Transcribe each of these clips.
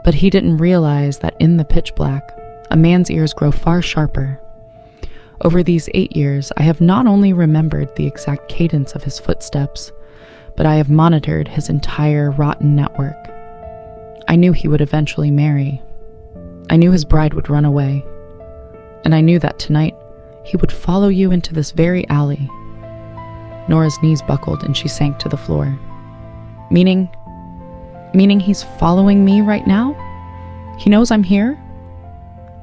But he didn't realize that in the pitch black, a man's ears grow far sharper. Over these 8 years, I have not only remembered the exact cadence of his footsteps, but I have monitored his entire rotten network. I knew he would eventually marry. I knew his bride would run away. And I knew that tonight, he would follow you into this very alley. Nora's knees buckled and she sank to the floor. Meaning he's following me right now? He knows I'm here?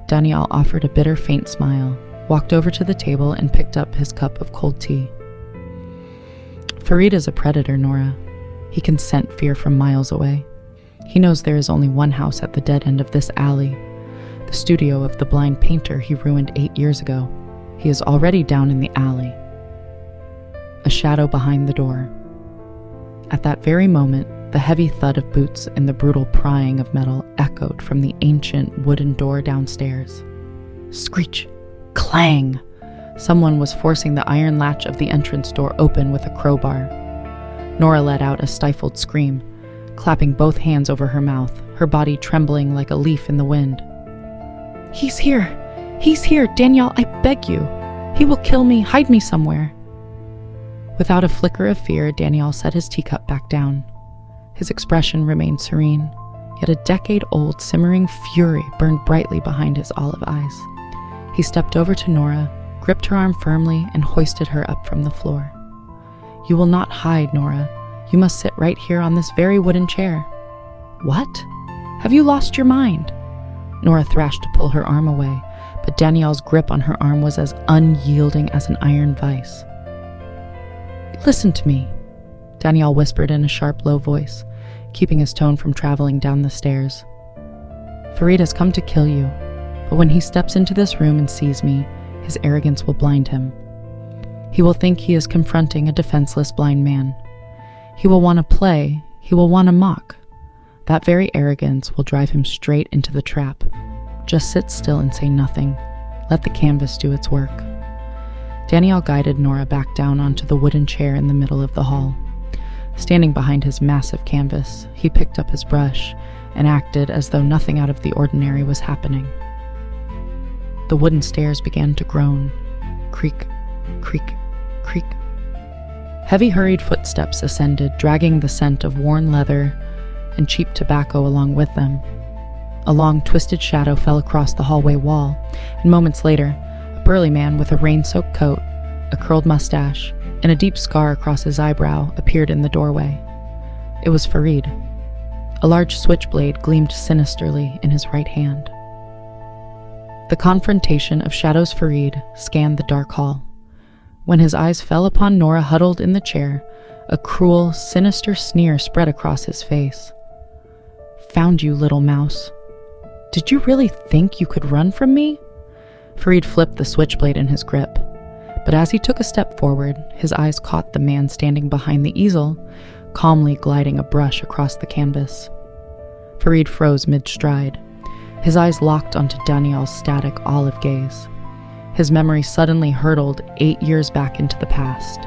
Daniyal offered a bitter, faint smile, walked over to the table and picked up his cup of cold tea. Farid is a predator, Nora. He can scent fear from miles away. He knows there is only one house at the dead end of this alley, the studio of the blind painter he ruined 8 years ago. He is already down in the alley. A shadow behind the door. At that very moment, the heavy thud of boots and the brutal prying of metal echoed from the ancient wooden door downstairs. Screech! Clang! Someone was forcing the iron latch of the entrance door open with a crowbar. Nora let out a stifled scream, clapping both hands over her mouth, her body trembling like a leaf in the wind. He's here! He's here! Daniyal, I beg you! He will kill me! Hide me somewhere! Without a flicker of fear, Daniyal set his teacup back down. His expression remained serene, yet a decade-old simmering fury burned brightly behind his olive eyes. He stepped over to Nora, gripped her arm firmly, and hoisted her up from the floor. You will not hide, Nora. You must sit right here on this very wooden chair. What? Have you lost your mind? Nora thrashed to pull her arm away, but Daniyal's grip on her arm was as unyielding as an iron vice. Listen to me, Daniyal whispered in a sharp, low voice, keeping his tone from traveling down the stairs. Farid has come to kill you, but when he steps into this room and sees me, his arrogance will blind him. He will think he is confronting a defenseless blind man. He will want to play, he will want to mock. That very arrogance will drive him straight into the trap. Just sit still and say nothing. Let the canvas do its work. Daniyal guided Nora back down onto the wooden chair in the middle of the hall. Standing behind his massive canvas, he picked up his brush and acted as though nothing out of the ordinary was happening. The wooden stairs began to groan. Creak, creak, creak. Heavy, hurried footsteps ascended, dragging the scent of worn leather and cheap tobacco along with them. A long, twisted shadow fell across the hallway wall, and moments later, a burly man with a rain-soaked coat, a curled mustache, and a deep scar across his eyebrow appeared in the doorway. It was Farid. A large switchblade gleamed sinisterly in his right hand. The confrontation of Shadow's Farid scanned the dark hall. When his eyes fell upon Nora huddled in the chair, a cruel, sinister sneer spread across his face. Found you, little mouse. Did you really think you could run from me? Farid flipped the switchblade in his grip, but as he took a step forward, his eyes caught the man standing behind the easel, calmly gliding a brush across the canvas. Farid froze mid-stride. His eyes locked onto Daniyal's static olive gaze. His memory suddenly hurtled 8 years back into the past.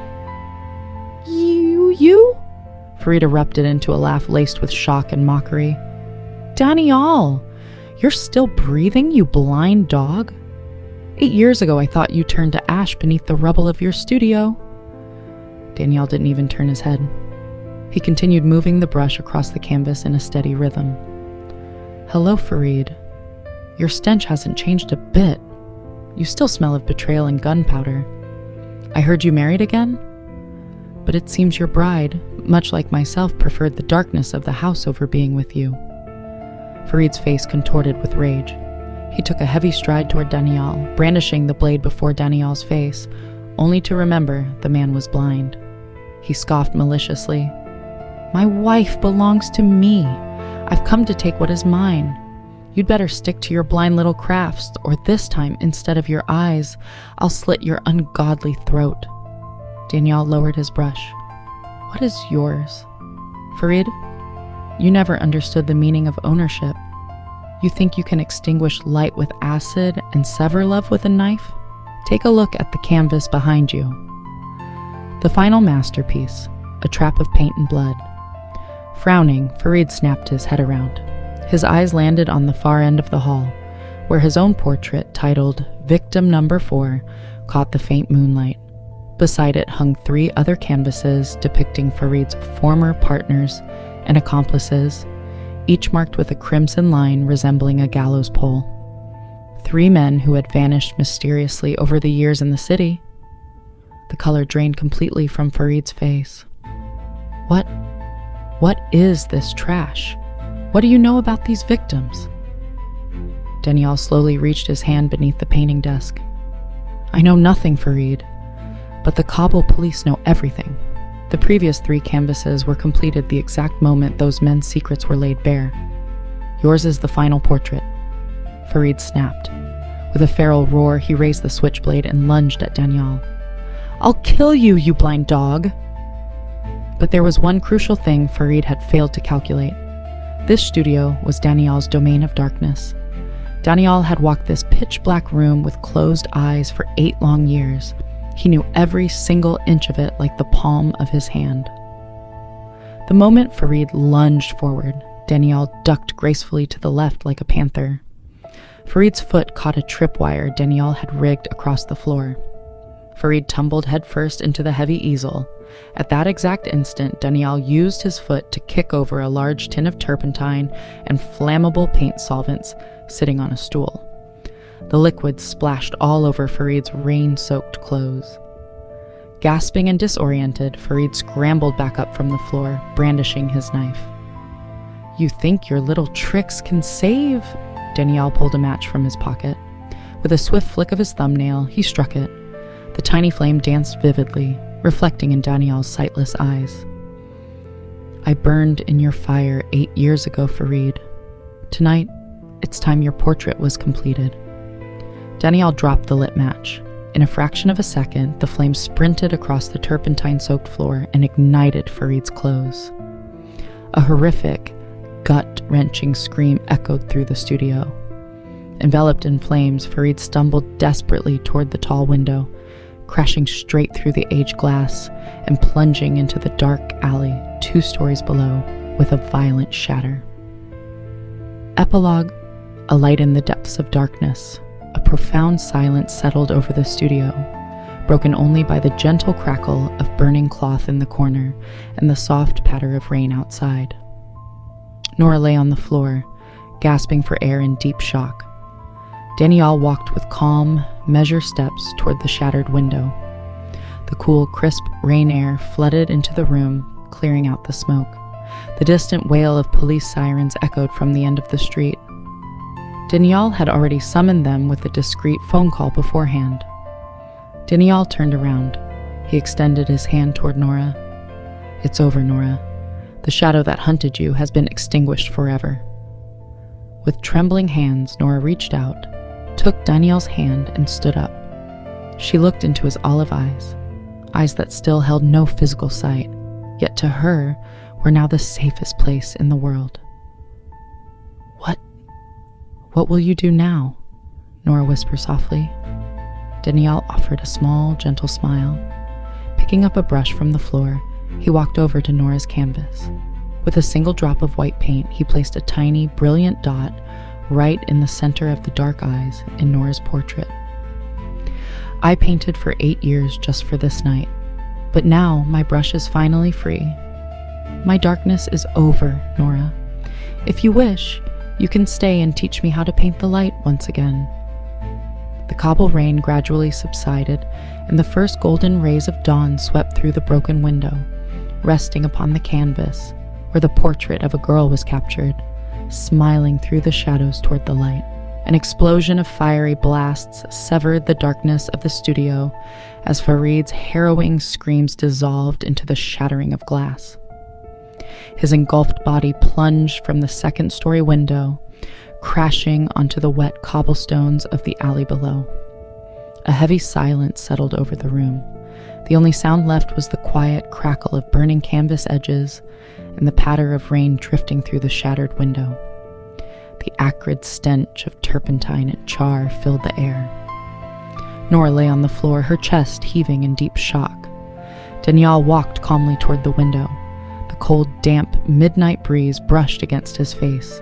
You? Farid erupted into a laugh laced with shock and mockery. Daniyal, you're still breathing, you blind dog? 8 years ago, I thought you turned to ash beneath the rubble of your studio. Daniyal didn't even turn his head. He continued moving the brush across the canvas in a steady rhythm. Hello, Farid. Your stench hasn't changed a bit. You still smell of betrayal and gunpowder. I heard you married again? But it seems your bride, much like myself, preferred the darkness of the house over being with you. Farid's face contorted with rage. He took a heavy stride toward Daniyal, brandishing the blade before Daniyal's face, only to remember the man was blind. He scoffed maliciously. My wife belongs to me. I've come to take what is mine. You'd better stick to your blind little crafts, or this time, instead of your eyes, I'll slit your ungodly throat. Daniyal lowered his brush. What is yours? Farid, you never understood the meaning of ownership. You think you can extinguish light with acid and sever love with a knife? Take a look at the canvas behind you. The final masterpiece, a trap of paint and blood. Frowning, Farid snapped his head around. His eyes landed on the far end of the hall, where his own portrait, titled Victim Number 4, caught the faint moonlight. Beside it hung 3 other canvases depicting Farid's former partners and accomplices, each marked with a crimson line resembling a gallows pole. 3 men who had vanished mysteriously over the years in the city. The color drained completely from Farid's face. What is this trash? What do you know about these victims? Daniyal slowly reached his hand beneath the painting desk. I know nothing, Farid, but the Kabul police know everything. The previous 3 canvases were completed the exact moment those men's secrets were laid bare. Yours is the final portrait. Farid snapped. With a feral roar, he raised the switchblade and lunged at Daniyal. I'll kill you, you blind dog! But there was one crucial thing Farid had failed to calculate. This studio was Daniyal's domain of darkness. Daniyal had walked this pitch-black room with closed eyes for 8 long years. He knew every single inch of it like the palm of his hand. The moment Farid lunged forward, Daniyal ducked gracefully to the left like a panther. Farid's foot caught a tripwire Daniyal had rigged across the floor. Farid tumbled headfirst into the heavy easel. At that exact instant, Daniyal used his foot to kick over a large tin of turpentine and flammable paint solvents sitting on a stool. The liquid splashed all over Farid's rain-soaked clothes. Gasping and disoriented, Farid scrambled back up from the floor, brandishing his knife. You think your little tricks can save? Daniyal pulled a match from his pocket. With a swift flick of his thumbnail, he struck it. The tiny flame danced vividly, reflecting in Daniyal's sightless eyes. I burned in your fire 8 years ago, Farid. Tonight, it's time your portrait was completed. Daniyal dropped the lit match. In a fraction of a second, the flame sprinted across the turpentine-soaked floor and ignited Farid's clothes. A horrific, gut-wrenching scream echoed through the studio. Enveloped in flames, Farid stumbled desperately toward the tall window, crashing straight through the aged glass and plunging into the dark alley 2 stories below with a violent shatter. Epilogue: a light in the depths of darkness. A profound silence settled over the studio, broken only by the gentle crackle of burning cloth in the corner and the soft patter of rain outside. Nora lay on the floor, gasping for air in deep shock. Daniyal walked with calm, measured steps toward the shattered window. The cool, crisp rain air flooded into the room, clearing out the smoke. The distant wail of police sirens echoed from the end of the street. Daniyal had already summoned them with a discreet phone call beforehand. Daniyal turned around. He extended his hand toward Nora. It's over, Nora. The shadow that hunted you has been extinguished forever. With trembling hands, Nora reached out, took Daniyal's hand, and stood up. She looked into his olive eyes, eyes that still held no physical sight, yet to her were now the safest place in the world. What will you do now? Nora whispered softly. Daniyal offered a small, gentle smile. Picking up a brush from the floor, he walked over to Nora's canvas. With a single drop of white paint, he placed a tiny, brilliant dot right in the center of the dark eyes in Nora's portrait. I painted for 8 years just for this night, but now my brush is finally free. My darkness is over, Nora. If you wish, you can stay and teach me how to paint the light once again. The Kabul rain gradually subsided, and the first golden rays of dawn swept through the broken window, resting upon the canvas where the portrait of a girl was captured, smiling through the shadows toward the light. An explosion of fiery blasts severed the darkness of the studio as Farid's harrowing screams dissolved into the shattering of glass. His engulfed body plunged from the second-story window, crashing onto the wet cobblestones of the alley below. A heavy silence settled over the room. The only sound left was the quiet crackle of burning canvas edges and the patter of rain drifting through the shattered window. The acrid stench of turpentine and char filled the air. Nora lay on the floor, her chest heaving in deep shock. Daniyal walked calmly toward the window. The cold, damp midnight breeze brushed against his face.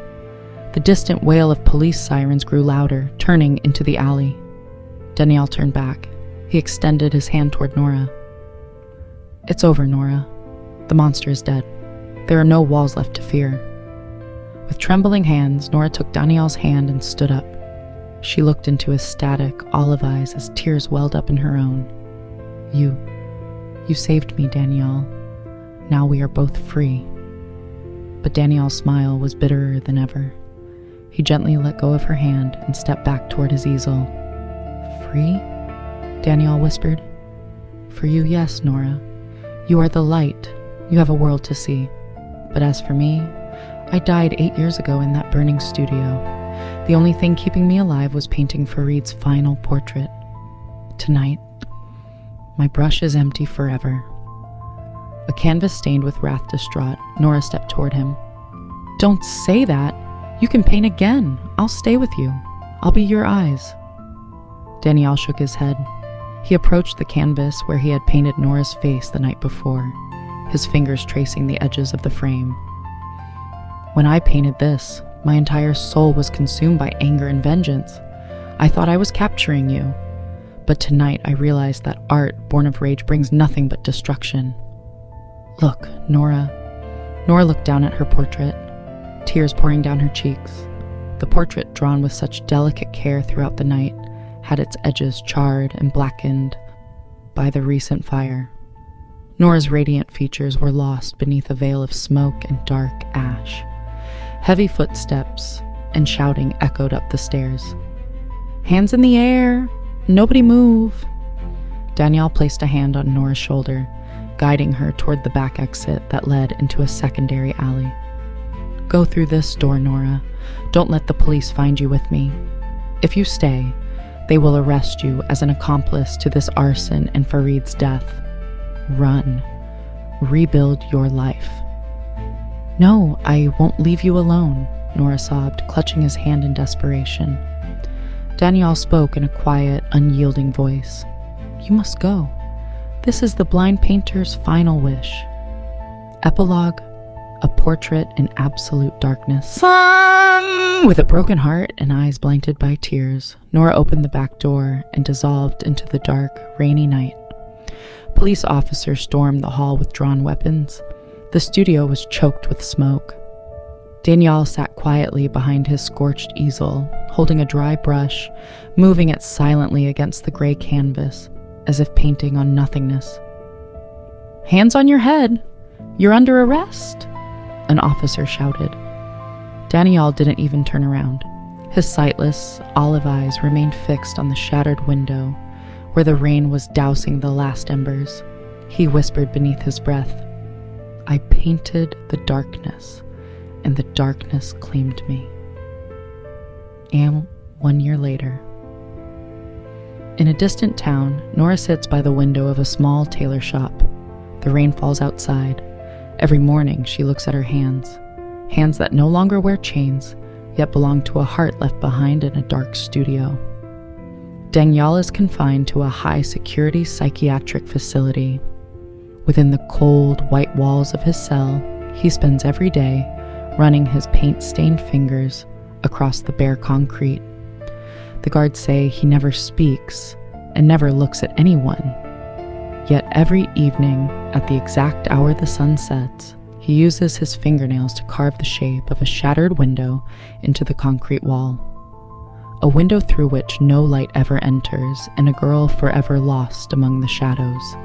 The distant wail of police sirens grew louder, turning into the alley. Daniyal turned back. He extended his hand toward Nora. "It's over, Nora. The monster is dead. There are no walls left to fear." With trembling hands, Nora took Daniyal's hand and stood up. She looked into his static, olive eyes as tears welled up in her own. You saved me, Daniyal. Now we are both free." But Daniyal's smile was bitterer than ever. He gently let go of her hand and stepped back toward his easel. "Free?" Daniyal whispered. "For you, yes, Nora. You are the light. You have a world to see. But as for me, I died 8 years ago in that burning studio. The only thing keeping me alive was painting Farid's final portrait. Tonight, my brush is empty forever." A canvas stained with wrath distraught, Nora stepped toward him. "Don't say that. You can paint again. I'll stay with you. I'll be your eyes." Daniyal shook his head. He approached the canvas where he had painted Nora's face the night before, his fingers tracing the edges of the frame. "When I painted this, my entire soul was consumed by anger and vengeance. I thought I was capturing you. But tonight I realized that art born of rage brings nothing but destruction. Look, Nora." Nora looked down at her portrait, tears pouring down her cheeks. The portrait, drawn with such delicate care throughout the night, had its edges charred and blackened by the recent fire. Nora's radiant features were lost beneath a veil of smoke and dark ash. Heavy footsteps and shouting echoed up the stairs. "Hands in the air! Nobody move!" Daniyal placed a hand on Nora's shoulder, guiding her toward the back exit that led into a secondary alley. "Go through this door, Nora. Don't let the police find you with me. If you stay, they will arrest you as an accomplice to this arson and Farid's death. Run. Rebuild your life." "No, I won't leave you alone," Nora sobbed, clutching his hand in desperation. Daniyal spoke in a quiet, unyielding voice. "You must go. This is the blind painter's final wish." Epilogue: a portrait in absolute darkness. With a broken heart and eyes blinded by tears, Nora opened the back door and dissolved into the dark, rainy night. Police officers stormed the hall with drawn weapons. The studio was choked with smoke. Daniyal sat quietly behind his scorched easel, holding a dry brush, moving it silently against the gray canvas, as if painting on nothingness. "Hands on your head! You're under arrest!" an officer shouted. Daniyal didn't even turn around. His sightless, olive eyes remained fixed on the shattered window, where the rain was dousing the last embers. He whispered beneath his breath, "I painted the darkness, and the darkness claimed me." And 1 year later. In a distant town, Nora sits by the window of a small tailor shop. The rain falls outside. Every morning she looks at her hands that no longer wear chains, yet belong to a heart left behind in a dark studio. Daniyal is confined to a high-security psychiatric facility. Within the cold, white walls of his cell, he spends every day running his paint-stained fingers across the bare concrete. The guards say he never speaks and never looks at anyone. Yet every evening, at the exact hour the sun sets, he uses his fingernails to carve the shape of a shattered window into the concrete wall. A window through which no light ever enters, and a girl forever lost among the shadows.